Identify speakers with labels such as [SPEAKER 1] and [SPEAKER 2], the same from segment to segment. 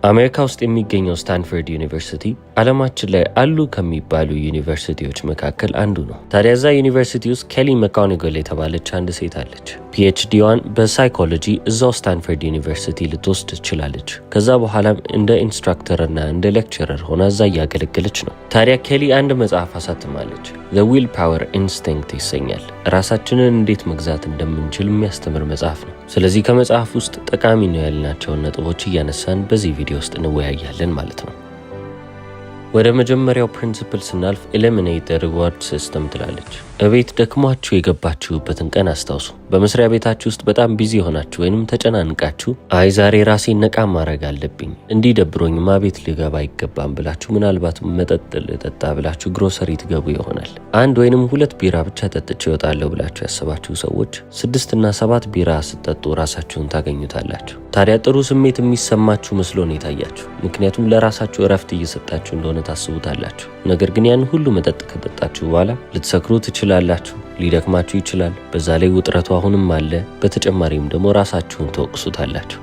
[SPEAKER 1] አሜሪካ ውስጥ የሚገኘው ስታንፎርድ ዩኒቨርሲቲ ዓለማችን ላይ አሉ ከሚባሉ ዩኒቨርሲቲዎች መካከል አንዱ ነው። ታዲያ እዛ ዩኒቨርሲቲ ውስጥ ኬሊ መካኒጎል የተባለች አንድ ሴት አለች። ፒኤችዲዋን በሳይኮሎጂ እዛው ስታንፎርድ ዩኒቨርሲቲ ልትወስድ ትችላለች። ከዛ በኋላም እንደ ኢንስትራክተርና እንደ ሌክቸረር ሆና እዛ እያገለገለች ነው። ታዲያ ኬሊ አንድ መጽሐፍ አሳትማለች። ዘ ዊል ፓወር ኢንስቲንክት ይሰኛል። ራሳችንን እንዴት መግዛት እንደምንችል የሚያስተምር መጽሐፍ ነው። ስለዚህ ከመጽሐፍ ውስጥ ጠቃሚ ነው ያልናቸውን ነጥቦች እያነሳን በዚህ ቪዲዮ ውስጥ እንወያያለን ማለት ነው። ወደ መጀመሪያው ፕሪንሲፕል ስናልፍ ኤሊሚኔት ዘ ሪዋርድ ሲስተም ትላለች። እቤት ደክሟችሁ የገባችሁበትን ቀን አስታውሱ። በመስሪያ ቤታችሁ ውስጥ በጣም ቢዚ ሆናችሁ ወይንም ተጨናንቃችሁ አይ ዛሬ ራሴን ነቃ ማድረግ አለብኝ እንዲህ ደብሮኝማ ቤት ልገባ አይገባም ብላችሁ ምናልባት መጠጥ ልጠጣ ብላችሁ ግሮሰሪ ትገቡ ይሆናል። አንድ ወይንም ሁለት ቢራ ብቻ ጠጥቼ እወጣለሁ ብላችሁ ያሰባችሁ ሰዎች 6 እና 7 ቢራ ስትጠጡ ራሳችሁን ታገኙታላችሁ። ታዲያ ጥሩ ስሜት የሚሰማችሁ መስሎ ነው የታያችሁ። ምክንያቱም ለራሳችሁ እረፍት እየሰጣችሁ እንደሆነ ታስቡታላችሁ። ነገር ግን ያን ሁሉ መጠጥ ከጠጣችሁ በኋላ ልትሰክሩ ትችላላችሁ፣ ሊደክማችሁ ይችላል። በዛ ላይ ውጥረቱ አሁንም አለ። በተጨማሪም ደግሞ ራሳችሁን ተወቅሱታላችሁ።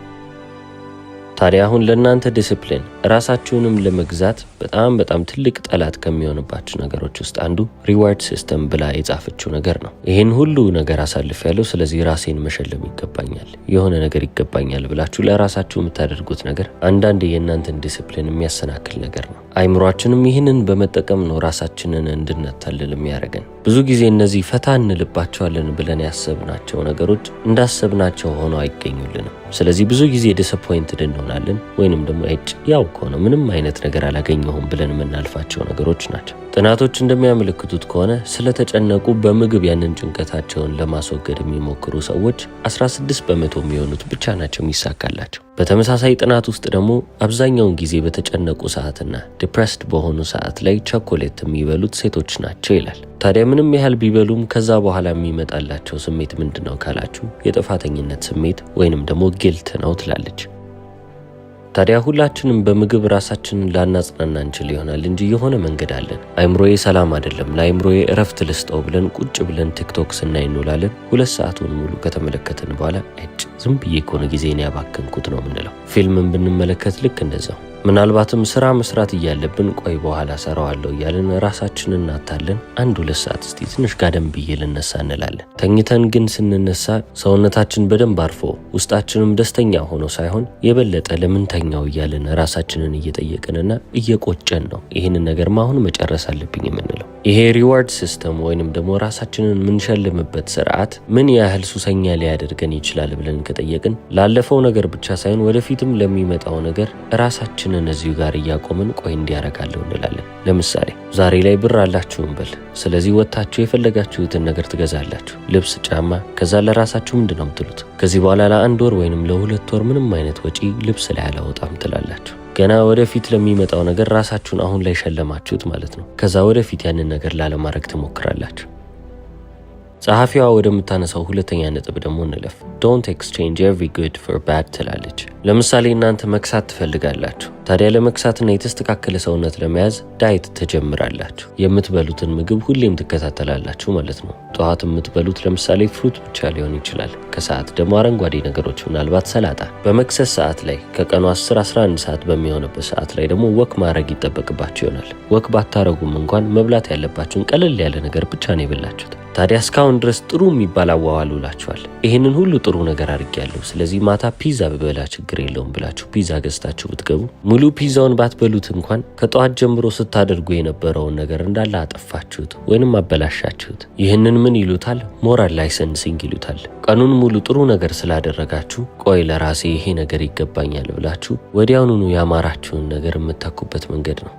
[SPEAKER 1] ታዲያ አሁን ለእናንተ ዲሲፕሊን ራሳችሁንም ለመግዛት በጣም ትልቅ ጠላት ከሚሆንባችሁ ነገሮች ውስጥ አንዱ ሪዋርድ ሲስተም ብላ የጻፈችው ነገር ነው። ይህን ሁሉ ነገር አሳልፌያለሁ፣ ስለዚህ ራሴን መሸለም ይገባኛል፣ የሆነ ነገር ይገባኛል ብላችሁ ለራሳችሁ የምታደርጉት ነገር አንዳንዴ የእናንተን ዲሲፕሊን የሚያሰናክል ነገር ነው። አይምሯችንም ይህንን በመጠቀም ነው ራሳችንን እንድናታልል የሚያደርገን። ብዙ ጊዜ እነዚህ ፈታ እንልባቸዋለን ብለን ያሰብናቸው ነገሮች እንዳሰብናቸው ሆነው አይገኙልንም። ስለዚህ ብዙ ጊዜ ዲስአፖይንትድ እንሆናለን ወይንም ደግሞ ያው ከሆነ ምንም አይነት ነገር አላገኘሁም ብለን የምናልፋቸው ነገሮች ናቸው። ጥናቶች እንደሚያመለክቱት ከሆነ ስለተጨነቁ በምግብ ያንን ጭንቀታቸውን ለማስወገድ የሚሞክሩ ሰዎች 16% የሚሆኑት ብቻ ናቸው የሚሳካላቸው። በተመሳሳይ ጥናት ውስጥ ደግሞ አብዛኛውን ጊዜ በተጨነቁ ሰዓትና ዲፕሬስድ በሆኑ ሰዓት ላይ ቸኮሌት የሚበሉት ሴቶች ናቸው ይላል። ታዲያ ምንም ያህል ቢበሉም ከዛ በኋላ የሚመጣላቸው ስሜት ምንድነው ካላችሁ የጥፋተኝነት ስሜት ወይንም ደግሞ ጊልት ነው ትላለች። ታዲያ ሁላችንም በምግብ ራሳችንን ላናጽናና እንችል ይሆናል እንጂ የሆነ መንገድ አለን። አይምሮዬ ሰላም አይደለም፣ ለአይምሮዬ እረፍት ልስጠው ብለን ቁጭ ብለን ቲክቶክ ስናይ እንውላለን። 2 ሰዓቱን ሙሉ ከተመለከትን በኋላ ዝም ብዬ ከሆነ ጊዜን ያባከንኩት ነው የምንለው። ፊልምን ብንመለከት ልክ እንደዛው። ምናልባትም ስራ መስራት እያለብን ቆይ በኋላ ሰራዋለሁ እያልን ራሳችንን እናታለን። 1-2 ሰዓት እስቲ ትንሽ ጋደም ብዬ ልነሳ እንላለን። ተኝተን ግን ስንነሳ ሰውነታችን በደንብ አርፎ ውስጣችንም ደስተኛ ሆኖ ሳይሆን የበለጠ ለምንተኛው እያልን ራሳችንን እየጠየቅንና እየቆጨን ነው ይህንን ነገር አሁን መጨረስ አለብኝ የምንለው። ይሄ ሪዋርድ ሲስተም ወይንም ደግሞ ራሳችንን ምንሸልምበት ስርዓት ምን ያህል ሱሰኛ ሊያደርገን ይችላል ብለን ከጠየቅን ላለፈው ነገር ብቻ ሳይሆን ወደፊትም ለሚመጣው ነገር ራሳችንን እዚሁ ጋር እያቆምን ቆይ እንዲያረጋለሁ እንላለን። ለምሳሌ ዛሬ ላይ ብር አላችሁ እንበል። ስለዚህ ወጣችሁ የፈለጋችሁትን ነገር ትገዛላችሁ፣ ልብስ፣ ጫማ። ከዛ ለራሳችሁ ምንድነው የምትሉት? ከዚህ በኋላ ለ1 ወር ወይንም ለ2 ወር ምንም አይነት ወጪ ልብስ ላይ አላወጣም ትላላችሁ። ገና ወደፊት ለሚመጣው ነገር ራሳችሁን አሁን ላይ ሸለማችሁት ማለት ነው። ከዛ ወደፊት ያንን ነገር ላለማድረግ ትሞክራላችሁ። ጸሐፊዋ ወደምታነሳው ሁለተኛ ነጥብ ደግሞ እንለፍ። ዶንት ኤክስቼንጅ ኤቭሪ ጉድ ፎር ባድ ትላለች። ለምሳሌ እናንተ መክሳት ትፈልጋላችሁ። ታዲያ ለመክሳትና የተስተካከለ ሰውነት ለመያዝ ዳይት ትጀምራላችሁ። የምትበሉትን ምግብ ሁሌም ትከታተላላችሁ ማለት ነው። ጠዋት የምትበሉት ለምሳሌ ፍሩት ብቻ ሊሆን ይችላል። ከሰዓት ደግሞ አረንጓዴ ነገሮች፣ ምናልባት ሰላጣ። በመክሰስ ሰዓት ላይ ከቀኑ 10-11 ሰዓት በሚሆንበት ሰዓት ላይ ደግሞ ወክ ማድረግ ይጠበቅባችሁ ይሆናል። ወክ ባታረጉም እንኳን መብላት ያለባችሁን ቀለል ያለ ነገር ብቻ ነው የበላችሁት። ታዲያ እስካሁን ድረስ ጥሩ የሚባል አዋዋል ውላችኋል። ይህንን ሁሉ ጥሩ ነገር አድርጌያለሁ፣ ስለዚህ ማታ ፒዛ ብበላ ችግር የለውም ብላችሁ ፒዛ ገዝታችሁ ብትገቡ ሙሉ ፒዛውን ባትበሉት እንኳን ከጠዋት ጀምሮ ስታደርጉ የነበረውን ነገር እንዳለ አጠፋችሁት ወይንም አበላሻችሁት። ይህንን ምን ይሉታል? ሞራል ላይሰንሲንግ ይሉታል። ቀኑን ሙሉ ጥሩ ነገር ስላደረጋችሁ ቆይ ለራሴ ይሄ ነገር ይገባኛል ብላችሁ ወዲያውኑ ያማራችሁን ነገር የምታኩበት መንገድ ነው።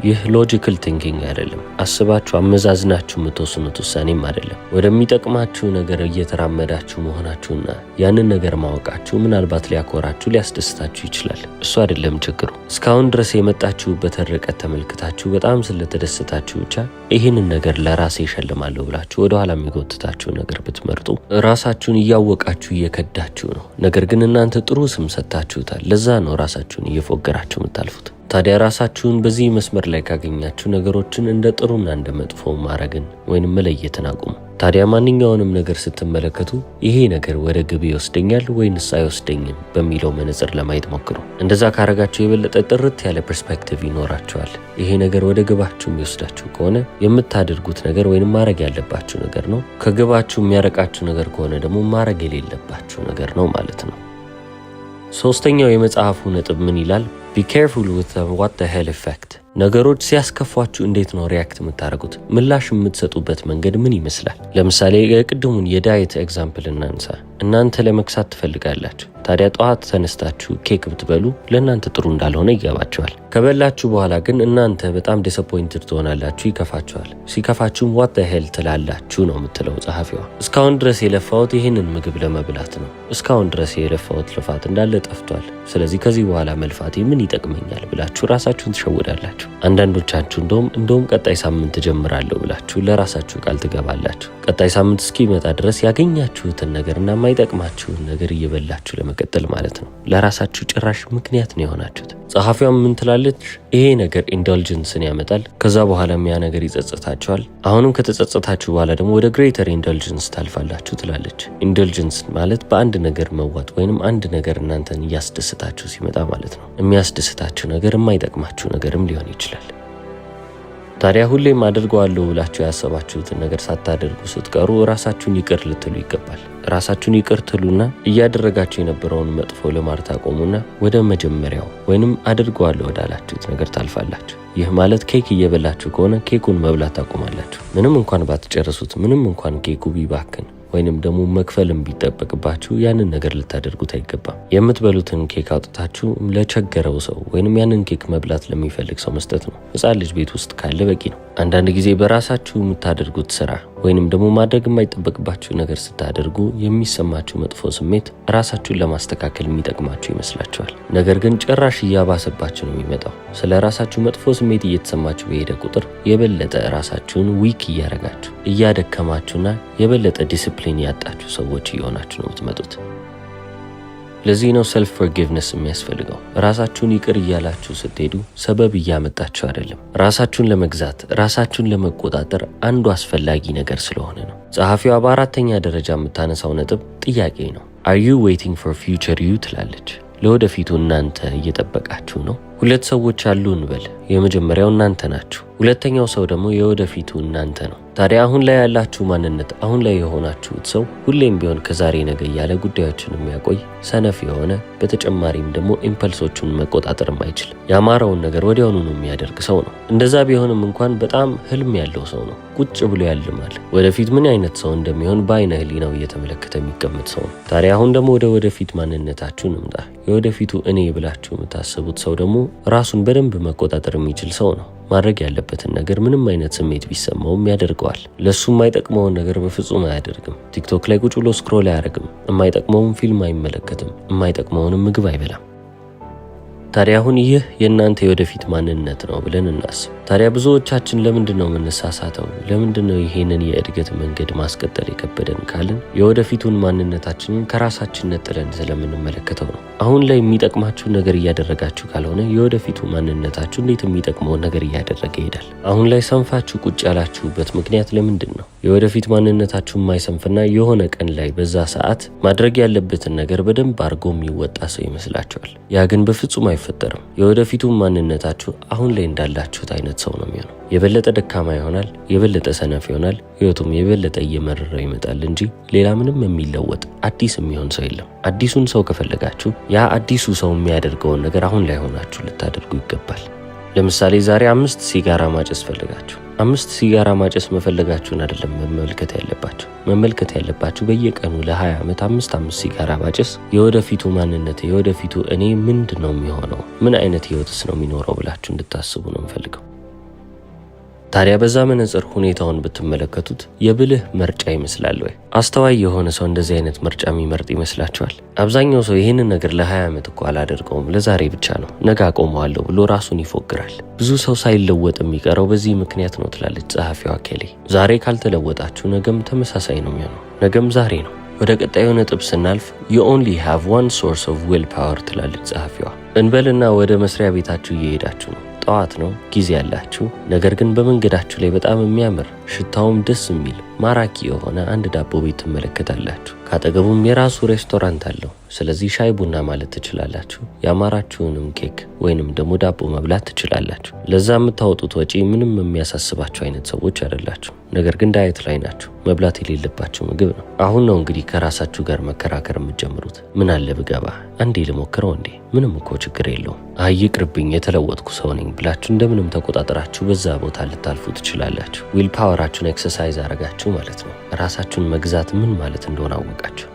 [SPEAKER 1] ይህ ሎጂካል ቲንኪንግ አይደለም። አስባችሁ አመዛዝናችሁ የምትወስኑት ውሳኔም አይደለም። ወደሚጠቅማችሁ ነገር እየተራመዳችሁ መሆናችሁና ያንን ነገር ማወቃችሁ ምናልባት ሊያኮራችሁ ሊያስደስታችሁ ይችላል። እሱ አይደለም ችግሩ። እስካሁን ድረስ የመጣችሁበትን ርቀት ተመልክታችሁ በጣም ስለተደሰታችሁ ብቻ ይህንን ነገር ለራሴ ይሸልማለሁ ብላችሁ ወደኋላ የሚጎትታችሁ ነገር ብትመርጡ ራሳችሁን እያወቃችሁ እየከዳችሁ ነው። ነገር ግን እናንተ ጥሩ ስም ሰጥታችሁታል። ለዛ ነው ራሳችሁን እየፎገራችሁ የምታልፉት። ታዲያ ራሳችሁን በዚህ መስመር ላይ ካገኛችሁ ነገሮችን እንደ ጥሩና እንደ መጥፎ ማድረግን ወይንም መለየትን አቁሙ። ታዲያ ማንኛውንም ነገር ስትመለከቱ ይሄ ነገር ወደ ግብ ይወስደኛል ወይንስ አይወስደኝም በሚለው መነጽር ለማየት ሞክሩ። እንደዛ ካረጋችሁ የበለጠ ጥርት ያለ ፐርስፔክቲቭ ይኖራችኋል። ይሄ ነገር ወደ ግባችሁ የሚወስዳችሁ ከሆነ የምታደርጉት ነገር ወይንም ማድረግ ያለባችሁ ነገር ነው። ከግባችሁ የሚያረቃችሁ ነገር ከሆነ ደግሞ ማድረግ የሌለባችሁ ነገር ነው ማለት ነው። ሶስተኛው የመጽሐፉ ነጥብ ምን ይላል? Be careful with the what the hell effect. ነገሮች ሲያስከፏችሁ እንዴት ነው ሪያክት የምታደርጉት? ምላሽ የምትሰጡበት መንገድ ምን ይመስላል? ለምሳሌ የቅድሙን የዳይት ኤግዛምፕል እናንሳ። እናንተ ለመክሳት ትፈልጋላችሁ። ታዲያ ጠዋት ተነስታችሁ ኬክ ብትበሉ ለእናንተ ጥሩ እንዳልሆነ ይገባችኋል። ከበላችሁ በኋላ ግን እናንተ በጣም ዲስአፖይንትድ ትሆናላችሁ፣ ይከፋችኋል። ሲከፋችሁም what the hell ትላላችሁ ነው የምትለው ጸሐፊዋ። እስካሁን ድረስ የለፋሁት ይህንን ምግብ ለመብላት ነው። እስካሁን ድረስ የለፋሁት ልፋት እንዳለ ጠፍቷል። ስለዚህ ከዚህ በኋላ መልፋቴ ምን ይጠቅመኛል ብላችሁ ራሳችሁን ትሸውዳላችሁ። አንዳንዶቻችሁ እንደውም ቀጣይ ሳምንት ጀምራለሁ ብላችሁ ለራሳችሁ ቃል ትገባላችሁ። ቀጣይ ሳምንት እስኪመጣ ድረስ ያገኛችሁትን ነገርና የማይጠቅማችሁን ነገር እየበላችሁ ለመቀጠል ማለት ነው። ለራሳችሁ ጭራሽ ምክንያት ነው የሆናችሁት። ጸሐፊዋም ምን ትላለች? ይሄ ነገር ኢንዶልጀንስን ያመጣል። ከዛ በኋላም ያ ነገር ይጸጽታችኋል። አሁንም ከተጸጸታችሁ በኋላ ደግሞ ወደ ግሬተር ኢንዶልጀንስ ታልፋላችሁ ትላለች። ኢንዶልጀንስ ማለት በአንድ ነገር መዋጥ ወይንም አንድ ነገር እናንተን እያስደስታችሁ ሲመጣ ማለት ነው። የሚያስደስታችሁ ነገር የማይጠቅማችሁ ነገርም ሊሆን ይችላል። ታዲያ ሁሌም አድርገዋለሁ ብላችሁ ያሰባችሁትን ነገር ሳታደርጉ ስትቀሩ ራሳችሁን ይቅር ልትሉ ይገባል። ራሳችሁን ይቅር ትሉና እያደረጋችሁ የነበረውን መጥፎ ልማድ ታቆሙና ወደ መጀመሪያው ወይንም አድርገዋለሁ ወዳላችሁት ነገር ታልፋላችሁ። ይህ ማለት ኬክ እየበላችሁ ከሆነ ኬኩን መብላት ታቆማላችሁ። ምንም እንኳን ባትጨርሱት፣ ምንም እንኳን ኬኩ ቢባክን ወይንም ደግሞ መክፈልም ቢጠበቅባችሁ ያንን ነገር ልታደርጉት አይገባም። የምትበሉትን ኬክ አውጥታችሁ ለቸገረው ሰው ወይንም ያንን ኬክ መብላት ለሚፈልግ ሰው መስጠት ነው። ሕፃን ልጅ ቤት ውስጥ ካለ በቂ ነው። አንዳንድ ጊዜ በራሳችሁ የምታደርጉት ስራ ወይንም ደግሞ ማድረግ የማይጠበቅባችሁ ነገር ስታደርጉ የሚሰማችሁ መጥፎ ስሜት ራሳችሁን ለማስተካከል የሚጠቅማችሁ ይመስላችኋል። ነገር ግን ጭራሽ እያባሰባችሁ ነው የሚመጣው። ስለ ራሳችሁ መጥፎ ስሜት እየተሰማችሁ በሄደ ቁጥር የበለጠ ራሳችሁን ዊክ እያረጋችሁ እያደከማችሁና የበለጠ ዲስፕሊን ያጣችሁ ሰዎች እየሆናችሁ ነው የምትመጡት። ለዚህ ነው ሰልፍ ፎርጊቭነስ የሚያስፈልገው። ራሳችሁን ይቅር እያላችሁ ስትሄዱ ሰበብ እያመጣችሁ አይደለም። ራሳችሁን ለመግዛት ራሳችሁን ለመቆጣጠር አንዱ አስፈላጊ ነገር ስለሆነ ነው። ጸሐፊዋ በአራተኛ ደረጃ የምታነሳው ነጥብ ጥያቄ ነው። Are you waiting for future you ትላለች። ለወደፊቱ እናንተ እየጠበቃችሁ ነው። ሁለት ሰዎች አሉ እንበል። የመጀመሪያው እናንተ ናችሁ። ሁለተኛው ሰው ደግሞ የወደፊቱ እናንተ ነው። ታዲያ አሁን ላይ ያላችሁ ማንነት፣ አሁን ላይ የሆናችሁት ሰው ሁሌም ቢሆን ከዛሬ ነገ እያለ ጉዳዮችን የሚያቆይ ሰነፍ የሆነ በተጨማሪም ደግሞ ኢምፐልሶቹን መቆጣጠር የማይችል ያማረውን ነገር ወዲያውኑ ነው የሚያደርግ ሰው ነው። እንደዛ ቢሆንም እንኳን በጣም ህልም ያለው ሰው ነው። ቁጭ ብሎ ያልማል። ወደፊት ምን አይነት ሰው እንደሚሆን በአይነ ህሊናው እየተመለከተ የሚቀመጥ ሰው ነው። ታዲያ አሁን ደግሞ ወደ ወደፊት ማንነታችሁ እንምጣ። የወደፊቱ እኔ ብላችሁ የምታስቡት ሰው ደግሞ ራሱን በደንብ መቆጣጠር የሚችል ሰው ነው። ማድረግ ያለበትን ነገር ምንም አይነት ስሜት ቢሰማውም ያደርገዋል። ለሱ የማይጠቅመውን ነገር በፍጹም አያደርግም። ቲክቶክ ላይ ቁጭ ብሎ ስክሮል አያደርግም። የማይጠቅመውን ፊልም አይመለከትም። የማይጠቅመውንም ምግብ አይበላም። ታዲያ አሁን ይህ የእናንተ የወደፊት ማንነት ነው ብለን እናስብ። ታዲያ ብዙዎቻችን ለምንድን ነው የምንሳሳተው? ለምንድን ነው ይሄንን የእድገት መንገድ ማስቀጠል የከበደን ካልን የወደፊቱን ማንነታችንን ከራሳችን ነጥለን ስለምንመለከተው ነው። አሁን ላይ የሚጠቅማችሁ ነገር እያደረጋችሁ ካልሆነ የወደፊቱ ማንነታችሁ እንዴት የሚጠቅመውን ነገር እያደረገ ይሄዳል? አሁን ላይ ሰንፋችሁ ቁጭ ያላችሁበት ምክንያት ለምንድን ነው? የወደፊት ማንነታችሁ የማይሰንፍና የሆነ ቀን ላይ በዛ ሰዓት ማድረግ ያለበትን ነገር በደንብ አድርጎ የሚወጣ ሰው ይመስላችኋል። ያ ግን በፍጹም አይፈጠርም። የወደፊቱ ማንነታችሁ አሁን ላይ እንዳላችሁት አይነት ሰው ነው የሚሆነው። የበለጠ ደካማ ይሆናል፣ የበለጠ ሰነፍ ይሆናል፣ ህይወቱም የበለጠ እየመረረው ይመጣል እንጂ ሌላ ምንም የሚለወጥ አዲስ የሚሆን ሰው የለም። አዲሱን ሰው ከፈለጋችሁ ያ አዲሱ ሰው የሚያደርገውን ነገር አሁን ላይ ሆናችሁ ልታደርጉ ይገባል። ለምሳሌ ዛሬ 5 ሲጋራ ማጨስ ፈልጋችሁ 5 ሲጋራ ማጨስ መፈለጋችሁን አይደለም መመልከት ያለባችሁ በየቀኑ ለ20 ዓመት 5 ሲጋራ ማጨስ የወደፊቱ ማንነት የወደፊቱ እኔ ምንድነው የሚሆነው፣ ምን አይነት ህይወትስ ነው የሚኖረው ብላችሁ እንድታስቡ ነው የምፈልገው። ታዲያ በዛ መነጽር ሁኔታውን ብትመለከቱት የብልህ ምርጫ ይመስላል ወይ? አስተዋይ የሆነ ሰው እንደዚህ አይነት ምርጫ የሚመርጥ ይመስላችኋል? አብዛኛው ሰው ይህንን ነገር ለ20 ዓመት እኮ አላደርገውም ለዛሬ ብቻ ነው ነገ አቆመዋለሁ ብሎ ራሱን ይፎግራል። ብዙ ሰው ሳይለወጥ የሚቀረው በዚህ ምክንያት ነው ትላለች ጸሐፊዋ ኬሊ። ዛሬ ካልተለወጣችሁ ነገም ተመሳሳይ ነው የሚሆነው። ነገም ዛሬ ነው። ወደ ቀጣዩ ነጥብ ስናልፍ you only have one source of willpower ትላለች ጸሐፊዋ። እንበልና ወደ መስሪያ ቤታችሁ እየሄዳችሁ ነው። ጠዋት ነው፣ ጊዜ ያላችሁ። ነገር ግን በመንገዳችሁ ላይ በጣም የሚያምር ሽታውም ደስ የሚል ማራኪ የሆነ አንድ ዳቦ ቤት ትመለከታላችሁ። ካጠገቡም የራሱ ሬስቶራንት አለው። ስለዚህ ሻይ ቡና ማለት ትችላላችሁ። ያማራችሁንም ኬክ ወይንም ደግሞ ዳቦ መብላት ትችላላችሁ። ለዛ የምታወጡት ወጪ ምንም የሚያሳስባችሁ አይነት ሰዎች አይደላችሁ። ነገር ግን ዳየት ላይ ናችሁ። መብላት የሌለባችሁ ምግብ ነው። አሁን ነው እንግዲህ ከራሳችሁ ጋር መከራከር የምትጀምሩት። ምን አለ ብገባ፣ አንዴ ልሞክረው እንዴ፣ ምንም እኮ ችግር የለውም፣ አይ ይቅርብኝ፣ የተለወጥኩ ሰው ነኝ ብላችሁ እንደምንም ተቆጣጠራችሁ በዛ ቦታ ልታልፉ ትችላላችሁ። ዊል ፓወራችሁን ኤክሰርሳይዝ አረጋችሁ ማለት ነው። ራሳችሁን መግዛት ምን ማለት እንደሆነ አወቃችሁ።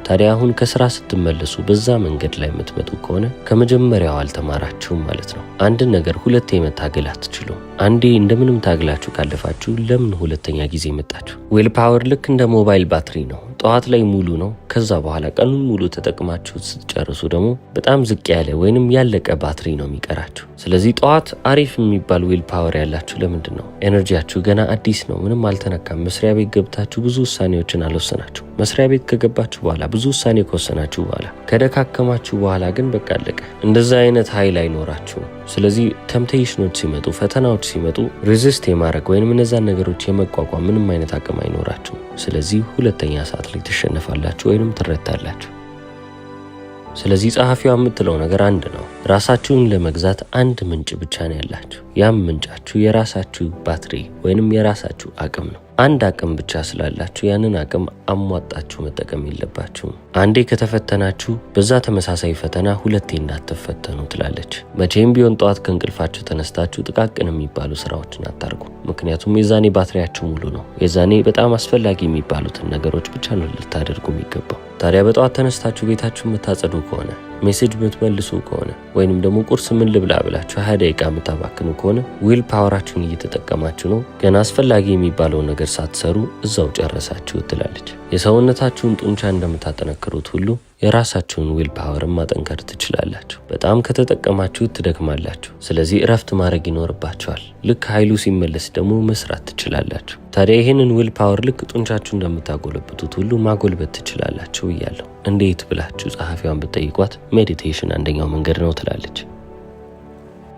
[SPEAKER 1] ታዲያ አሁን ከስራ ስትመለሱ በዛ መንገድ ላይ የምትመጡ ከሆነ ከመጀመሪያው አልተማራችሁም ማለት ነው። አንድን ነገር ሁለቴ መታገል አትችሉም። አንዴ እንደምንም ታግላችሁ ካለፋችሁ ለምን ሁለተኛ ጊዜ መጣችሁ? ዊል ፓወር ልክ እንደ ሞባይል ባትሪ ነው። ጠዋት ላይ ሙሉ ነው። ከዛ በኋላ ቀኑን ሙሉ ተጠቅማችሁ ስትጨርሱ ደግሞ በጣም ዝቅ ያለ ወይንም ያለቀ ባትሪ ነው የሚቀራችሁ። ስለዚህ ጠዋት አሪፍ የሚባል ዊል ፓወር ያላችሁ ለምንድን ነው? ኤነርጂያችሁ ገና አዲስ ነው፣ ምንም አልተነካም። መስሪያ ቤት ገብታችሁ ብዙ ውሳኔዎችን አልወሰናችሁ። መስሪያ ቤት ከገባችሁ በኋላ ብዙ ውሳኔ ከወሰናችሁ በኋላ ከደካከማችሁ በኋላ ግን በቃ አለቀ። እንደዛ አይነት ኃይል አይኖራችሁም። ስለዚህ ተምፕቴሽኖች ሲመጡ፣ ፈተናዎች ሲመጡ ሬዚስት የማድረግ ወይንም እነዛን ነገሮች የመቋቋም ምንም አይነት አቅም አይኖራችሁም። ስለዚህ ሁለተኛ ሰዓት ላይ ትሸነፋላችሁ ወይንም ትረታላችሁ። ስለዚህ ጸሐፊዋ የምትለው ነገር አንድ ነው። ራሳችሁን ለመግዛት አንድ ምንጭ ብቻ ነው ያላችሁ። ያም ምንጫችሁ የራሳችሁ ባትሪ ወይንም የራሳችሁ አቅም ነው። አንድ አቅም ብቻ ስላላችሁ ያንን አቅም አሟጣችሁ መጠቀም የለባችሁም። አንዴ ከተፈተናችሁ በዛ ተመሳሳይ ፈተና ሁለቴ እንዳትፈተኑ ትላለች። መቼም ቢሆን ጠዋት ከእንቅልፋችሁ ተነስታችሁ ጥቃቅን የሚባሉ ስራዎችን አታርጉ። ምክንያቱም የዛኔ ባትሪያችሁ ሙሉ ነው። የዛኔ በጣም አስፈላጊ የሚባሉትን ነገሮች ብቻ ነው ልታደርጉ የሚገባው። ታዲያ በጠዋት ተነስታችሁ ቤታችሁ የምታጸዱ ከሆነ፣ ሜሴጅ የምትመልሱ ከሆነ ወይንም ደግሞ ቁርስ ምን ልብላ ብላችሁ 20 ደቂቃ የምታባክኑ ከሆነ ዊል ፓወራችሁን እየተጠቀማችሁ ነው። ገና አስፈላጊ የሚባለውን ነገር ሳትሰሩ እዛው ጨረሳችሁ ትላለች። የሰውነታችሁን ጡንቻ እንደምታጠነክሩት ሁሉ የራሳችሁን ዊል ፓወርን ማጠንከር ትችላላችሁ። በጣም ከተጠቀማችሁት ትደክማላችሁ። ስለዚህ እረፍት ማድረግ ይኖርባችኋል። ልክ ኃይሉ ሲመለስ ደግሞ መስራት ትችላላችሁ። ታዲያ ይህንን ዊል ፓወር ልክ ጡንቻችሁ እንደምታጎለብቱት ሁሉ ማጎልበት ትችላላችሁ እያለሁ። እንዴት ብላችሁ ጸሐፊዋን ብትጠይቋት ሜዲቴሽን አንደኛው መንገድ ነው ትላለች።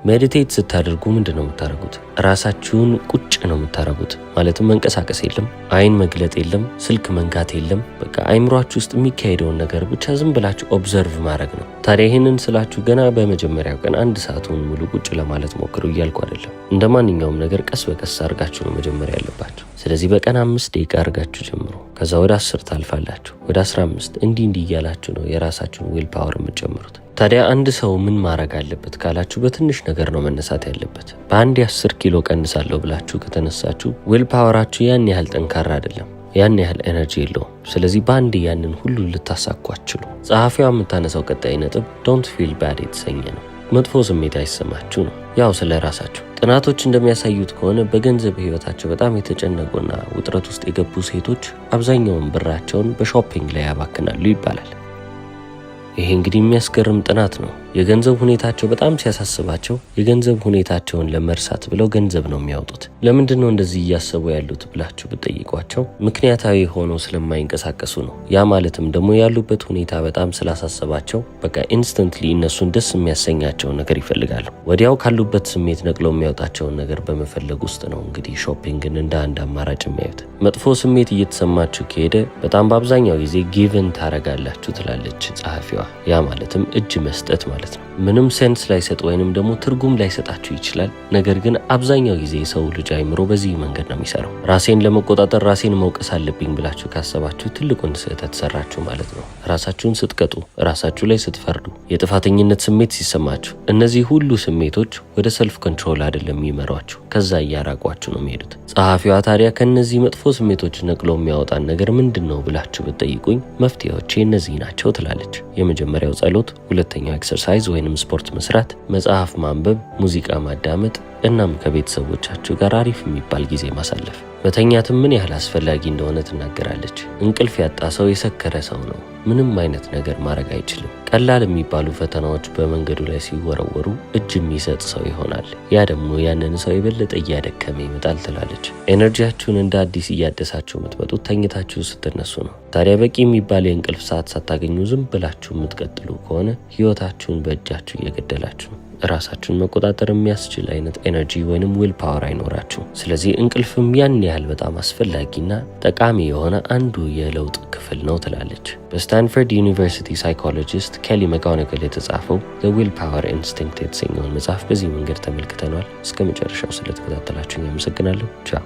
[SPEAKER 1] ሜዲቴት ስታደርጉ ምንድን ነው የምታደርጉት? ራሳችሁን ቁጭ ነው የምታደርጉት። ማለትም መንቀሳቀስ የለም፣ አይን መግለጥ የለም፣ ስልክ መንካት የለም። በቃ አይምሯችሁ ውስጥ የሚካሄደውን ነገር ብቻ ዝም ብላችሁ ኦብዘርቭ ማድረግ ነው። ታዲያ ይህንን ስላችሁ ገና በመጀመሪያው ቀን 1 ሰዓቱን ሙሉ ቁጭ ለማለት ሞክሩ እያልኩ አይደለም። እንደ ማንኛውም ነገር ቀስ በቀስ አድርጋችሁ ነው መጀመሪያ ያለባችሁ። ስለዚህ በቀን 5 ደቂቃ አድርጋችሁ ጀምሮ ከዛ ወደ 10 ታልፋላችሁ፣ ወደ 15 እንዲህ እያላችሁ ነው የራሳችሁን ዊል ፓወር የምትጨምሩት። ታዲያ አንድ ሰው ምን ማድረግ አለበት ካላችሁ በትንሽ ነገር ነው መነሳት ያለበት። በአንድ 10 ኪሎ ቀንሳለሁ ብላችሁ ከተነሳችሁ ዊል ፓወራችሁ ያን ያህል ጠንካራ አይደለም፣ ያን ያህል ኤነርጂ የለውም። ስለዚህ በአንድ ያንን ሁሉ ልታሳኩ አትችሉ። ጸሐፊዋ የምታነሳው ቀጣይ ነጥብ ዶንት ፊል ባድ የተሰኘ ነው። መጥፎ ስሜት አይሰማችሁ ነው። ያው ስለ ራሳችሁ ጥናቶች እንደሚያሳዩት ከሆነ በገንዘብ ህይወታቸው በጣም የተጨነቁና ውጥረት ውስጥ የገቡ ሴቶች አብዛኛውን ብራቸውን በሾፒንግ ላይ ያባክናሉ ይባላል። ይሄ እንግዲህ የሚያስገርም ጥናት ነው። የገንዘብ ሁኔታቸው በጣም ሲያሳስባቸው የገንዘብ ሁኔታቸውን ለመርሳት ብለው ገንዘብ ነው የሚያወጡት። ለምንድን ነው እንደዚህ እያሰቡ ያሉት ብላችሁ ብትጠይቋቸው ምክንያታዊ ሆነው ስለማይንቀሳቀሱ ነው። ያ ማለትም ደግሞ ያሉበት ሁኔታ በጣም ስላሳሰባቸው በቃ ኢንስተንትሊ እነሱን ደስ የሚያሰኛቸውን ነገር ይፈልጋሉ። ወዲያው ካሉበት ስሜት ነቅለው የሚያወጣቸውን ነገር በመፈለግ ውስጥ ነው እንግዲህ ሾፒንግን እንደ አንድ አማራጭ የሚያዩት። መጥፎ ስሜት እየተሰማችሁ ከሄደ በጣም በአብዛኛው ጊዜ ጊቭን ታረጋላችሁ ትላለች ጸሐፊዋ። ያ ማለትም እጅ መስጠት ማለት ነው። ምንም ሴንስ ላይሰጥ ወይንም ደግሞ ትርጉም ላይሰጣችሁ ይችላል። ነገር ግን አብዛኛው ጊዜ የሰው ልጅ አይምሮ በዚህ መንገድ ነው የሚሰራው። ራሴን ለመቆጣጠር ራሴን መውቀስ አለብኝ ብላችሁ ካሰባችሁ ትልቁን ስህተት ሰራችሁ ማለት ነው። ራሳችሁን ስትቀጡ፣ ራሳችሁ ላይ ስትፈርዱ፣ የጥፋተኝነት ስሜት ሲሰማችሁ፣ እነዚህ ሁሉ ስሜቶች ወደ ሰልፍ ኮንትሮል አይደለም የሚመሯችሁ፣ ከዛ እያራቋችሁ ነው የሚሄዱት። ጸሐፊዋ ታዲያ ከነዚህ መጥፎ ስሜቶች ነቅሎ የሚያወጣን ነገር ምንድን ነው ብላችሁ ብትጠይቁኝ መፍትሄዎቼ እነዚህ ናቸው ትላለች። የመጀመሪያው ጸሎት፣ ሁለተኛው ኤክሰርሳይዝ ወይንም ስፖርት መስራት፣ መጽሐፍ ማንበብ፣ ሙዚቃ ማዳመጥ እናም ከቤተሰቦቻችሁ ጋር አሪፍ የሚባል ጊዜ ማሳለፍ። መተኛትም ምን ያህል አስፈላጊ እንደሆነ ትናገራለች። እንቅልፍ ያጣ ሰው የሰከረ ሰው ነው። ምንም አይነት ነገር ማድረግ አይችልም። ቀላል የሚባሉ ፈተናዎች በመንገዱ ላይ ሲወረወሩ እጅ የሚሰጥ ሰው ይሆናል። ያ ደግሞ ያንን ሰው የበለጠ እያደከመ ይመጣል ትላለች። ኤነርጂያችሁን እንደ አዲስ እያደሳችሁ የምትመጡት ተኝታችሁ ስትነሱ ነው። ታዲያ በቂ የሚባል የእንቅልፍ ሰዓት ሳታገኙ ዝም ብላችሁ የምትቀጥሉ ከሆነ ህይወታችሁን በእጃችሁ እየገደላችሁ ነው። ራሳችሁን መቆጣጠር የሚያስችል አይነት ኤነርጂ ወይንም ዊል ፓወር አይኖራችሁ። ስለዚህ እንቅልፍም ያን ያህል በጣም አስፈላጊና ጠቃሚ የሆነ አንዱ የለውጥ ክፍል ነው ትላለች። በስታንፈርድ ዩኒቨርሲቲ ሳይኮሎጂስት ኬሊ መካኒገል የተጻፈው ዘ ዊል ፓወር ኢንስቲንክት የተሰኘውን መጽሐፍ በዚህ መንገድ ተመልክተናል። እስከ መጨረሻው ስለተከታተላችሁ አመሰግናለሁ። ቻው።